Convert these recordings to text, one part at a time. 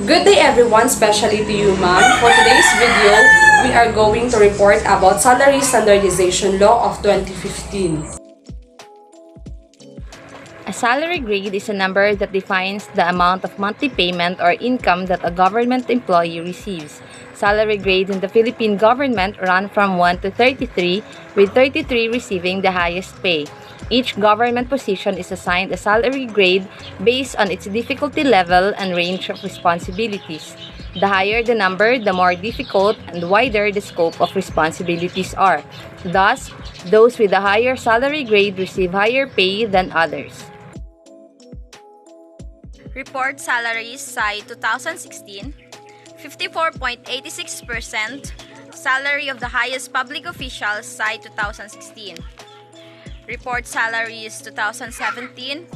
Good day everyone, especially to you ma'am. For today's video, we are going to report about Salary Standardization Law of 2015. A salary grade is a number that defines the amount of monthly payment or income that a government employee receives. Salary grades in the Philippine government run from 1 to 33, with 33 receiving the highest pay. Each government position is assigned a salary grade based on its difficulty level and range of responsibilities. The higher the number, the more difficult and wider the scope of responsibilities are. Thus, those with a higher salary grade receive higher pay than others. Report Salaries SAI 2016, 54.86% Salary of the highest public officials SAI 2016. Report Salaries 2017,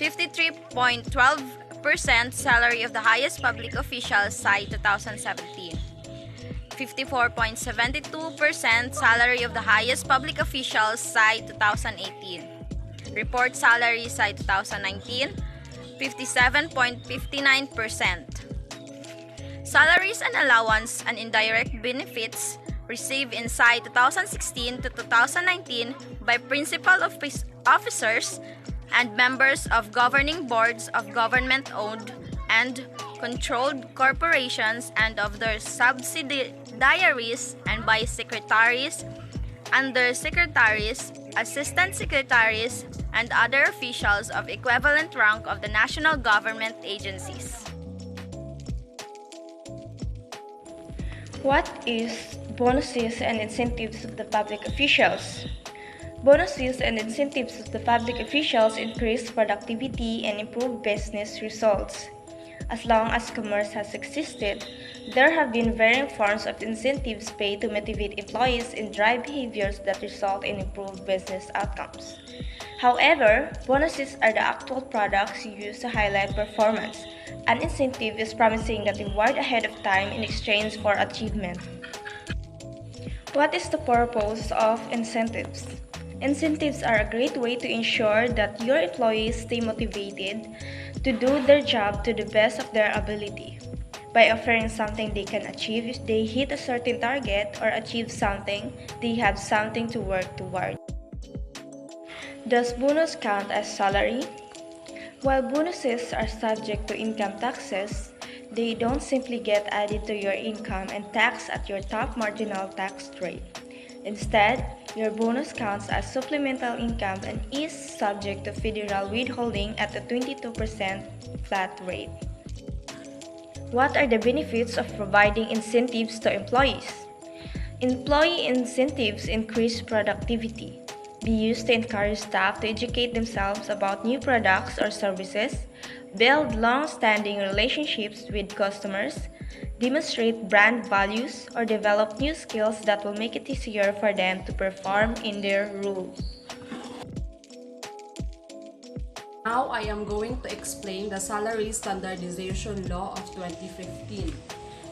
53.12% Salary of the highest public officials SAI 2017. 54.72% Salary of the highest public officials SAI 2018. Report Salary SAI 2019, 57.59%. Salaries and allowance and indirect benefits received in SAI 2016 to 2019 by principal officers and members of governing boards of government-owned and controlled corporations and of their subsidiaries, and by secretaries, undersecretaries, assistant secretaries, and other officials of equivalent rank of the national government agencies. What is bonuses and incentives of the public officials? Bonuses and incentives of the public officials increase productivity and improve business results. As long as commerce has existed, there have been varying forms of incentives paid to motivate employees and drive behaviors that result in improved business outcomes. However, bonuses are the actual products used to highlight performance. An incentive is promising a reward ahead of time in exchange for achievement. What is the purpose of incentives? Incentives are a great way to ensure that your employees stay motivated to do their job to the best of their ability. By offering something they can achieve if they hit a certain target or achieve something, they have something to work toward. Does bonus count as salary? While bonuses are subject to income taxes, they don't simply get added to your income and taxed at your top marginal tax rate. Instead, your bonus counts as supplemental income and is subject to federal withholding at a 22% flat rate. What are the benefits of providing incentives to employees? Employee incentives increase productivity. Be used to encourage staff to educate themselves about new products or services, build long-standing relationships with customers, demonstrate brand values, or develop new skills that will make it easier for them to perform in their roles. Now I am going to explain the Salary Standardization Law of 2015.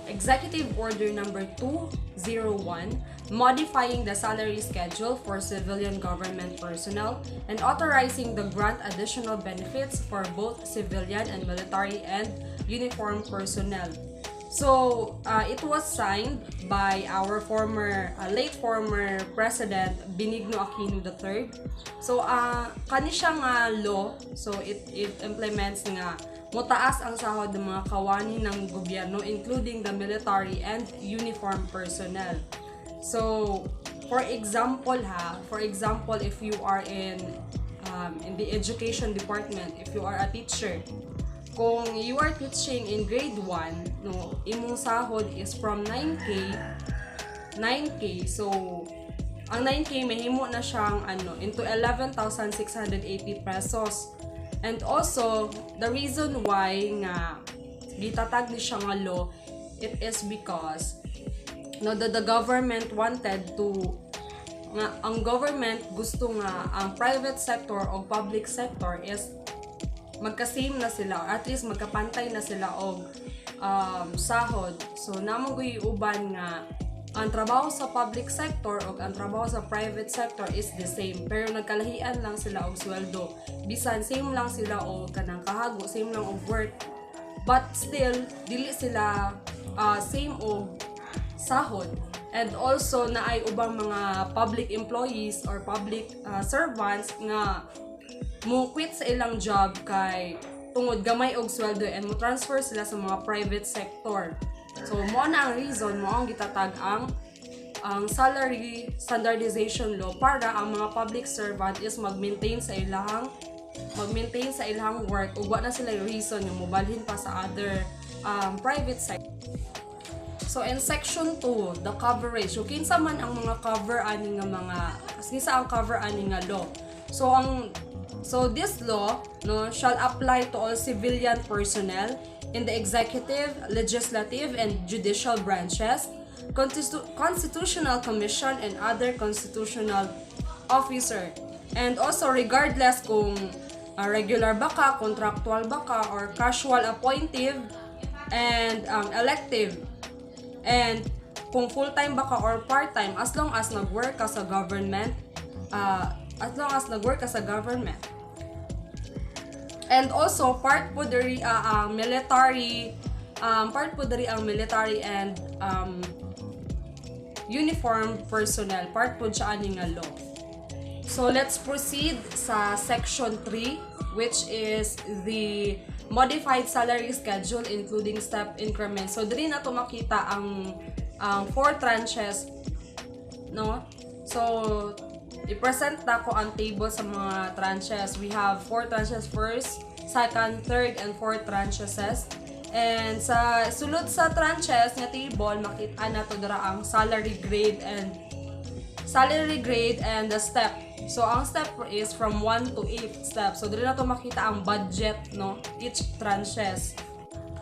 Executive Order Number 201, modifying the salary schedule for civilian government personnel and authorizing the grant additional benefits for both civilian and military and uniformed personnel. So, it was signed by our late former President Benigno Aquino III. So, kani siya nga law, so it implements nga mutaas ang sahod ng mga kawani ng gobyerno, including the military and uniformed personnel. So, for example, if you are in the education department, if you are a teacher, kung you are teaching in grade 1, no, imong sahod is from 9K. So, ang 9K mahimo na siyang into 11,680 pesos. And also, the reason why nga gitatag ni siya nga law, it is because the government wanted to ang government gusto nga ang private sector o public sector is magka-same na sila, or at least magkapantay na sila og sahod. So namo gyud uban nga ang trabaho sa public sector o ang trabaho sa private sector is the same, pero nagkalahian lang sila og sweldo. Bisan same lang sila og kanang kahago, same lang og work, but still dili sila same og sahod. And also na ay ubang mga public employees or public servants nga mo quit sa ilang job kay tungod gamay og sweldo and mo transfer sila sa mga private sector. So mo na ang reason mo ang gitatag ang salary standardization law para ang mga public servant is mag-maintain sa ilang work ug wa na sila reason nga mobalhin pa sa other private sector. So in section 2, the coverage. So kinsa man ang mga cover ani nga mga kinsa ang cover ani nga law. So this law shall apply to all civilian personnel in the executive, legislative and judicial branches, constitutional commission and other constitutional officer. And also regardless kung regular ba ka, contractual ba ka, or casual appointive and elective. And kung full-time ba ka or part-time, as long as nag-work ka sa government, And also part po diri ang military and uniform personnel, part po siya ani nga law. So let's proceed sa section 3, which is the modified salary schedule including step increments. So diri na to makita ang 4 tranches, no? So i-present na ko ang table sa mga tranches. We have 4 tranches, first, second, third, and fourth tranches. And sa sulod sa tranches nga table, makita na to dira ang salary grade and the step. So ang step is from 1 to 8 steps. So diri na to makita ang budget, no, each tranches.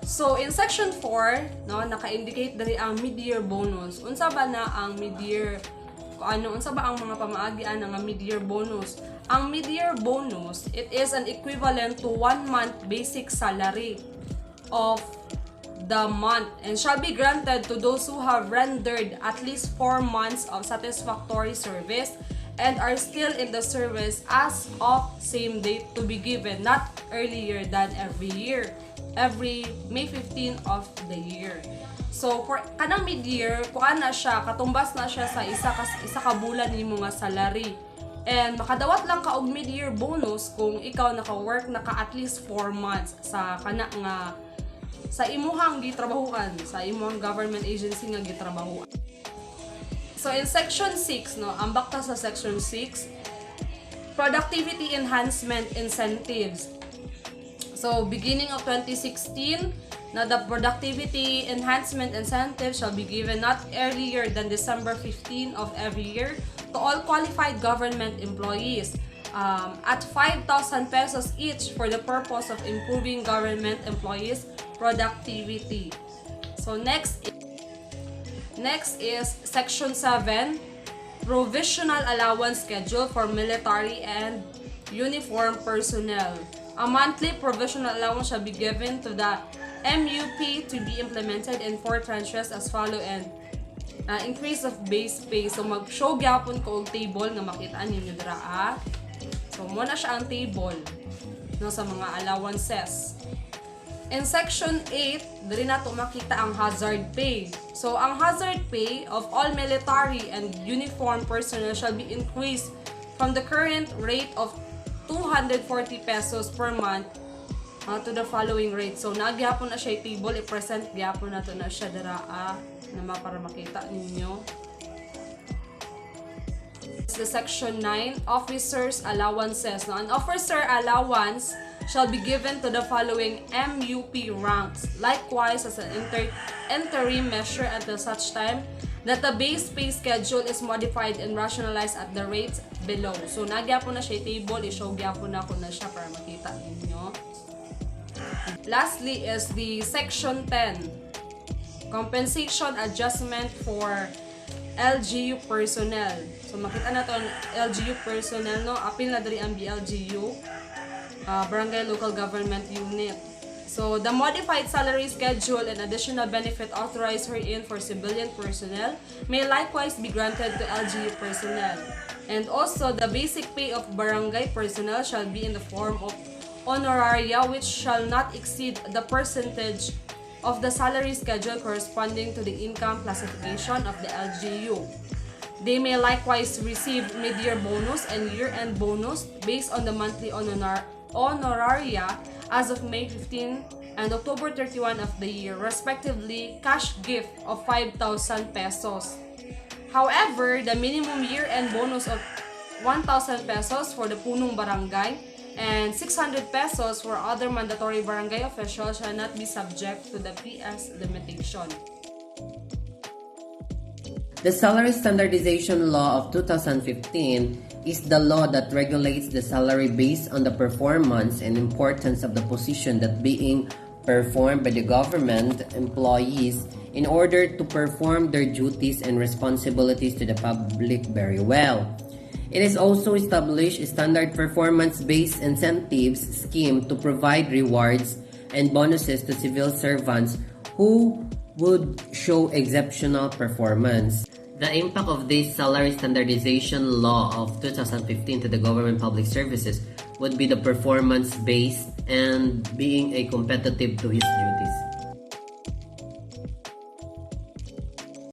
So in section 4, no, naka-indicate diri ang mid-year bonus. Unsa ba na ang mid-year unsa ba ang mga pamaagian ng mid-year bonus? Ang mid-year bonus, it is an equivalent to 1 month basic salary of the month and shall be granted to those who have rendered at least 4 months of satisfactory service and are still in the service as of same date to be given, not earlier than every May 15 of the year. So for kanang mid-year, kuan na siya, katumbas na siya sa isa ka bulan nimo nga salary. And makadawat lang ka og mid-year bonus kung ikaw naka-work naka at least 4 months sa kana nga sa imuhang gitrabahuan, sa imuhang government agency nga gitrabahuan. So in section 6, no, ambak ta sa section 6, productivity enhancement incentives. So beginning of 2016, now the productivity enhancement incentive shall be given not earlier than December 15 of every year to all qualified government employees at 5,000 pesos each for the purpose of improving government employees' productivity. So next is section 7, provisional allowance schedule for military and uniform personnel. A monthly provisional allowance shall be given to the MUP to be implemented in 4 tranches as follow and increase of base pay. So mag-show gyapon ko og table nga makita ninyo dira. So mo na siya ang table no sa mga allowances. In section 8, diri na to makita ang hazard pay. So ang hazard pay of all military and uniform personnel shall be increased from the current rate of 240 pesos per month to the following rate. So nagyapon na siya table, i-present gyapon na to na siya dira na para makita ninyo. It's the section 9, officers allowances. Now, an officer allowance shall be given to the following MUP ranks, likewise as an interim measure until such time that the base pay schedule is modified and rationalized at the rates below. So nagyapon na siya table, i-show gyapon na ko na siya para makita ninyo. Lastly is the section 10, compensation adjustment for LGU personnel. So makita na to LGU personnel, no, apil na diri ang BLGU, Barangay Local Government Unit. So the modified salary schedule and additional benefit authorized herein for civilian personnel may likewise be granted to LGU personnel. And also the basic pay of barangay personnel shall be in the form of honoraria which shall not exceed the percentage of the salary schedule corresponding to the income classification of the LGU. They may likewise receive mid-year bonus and year-end bonus based on the monthly honoraria as of May 15 and October 31 of the year, respectively cash gift of 5,000 pesos. However, the minimum year-end bonus of 1,000 pesos for the punong barangay and 600 pesos for other mandatory barangay officials shall not be subject to the PS limitation. The Salary Standardization Law of 2015 is the law that regulates the salary based on the performance and importance of the position that being performed by the government employees in order to perform their duties and responsibilities to the public very well. It is also established a standard performance-based incentives scheme to provide rewards and bonuses to civil servants who would show exceptional performance. The impact of this salary standardization law of 2015 to the government public services would be the performance-based and being a competitive to his duties.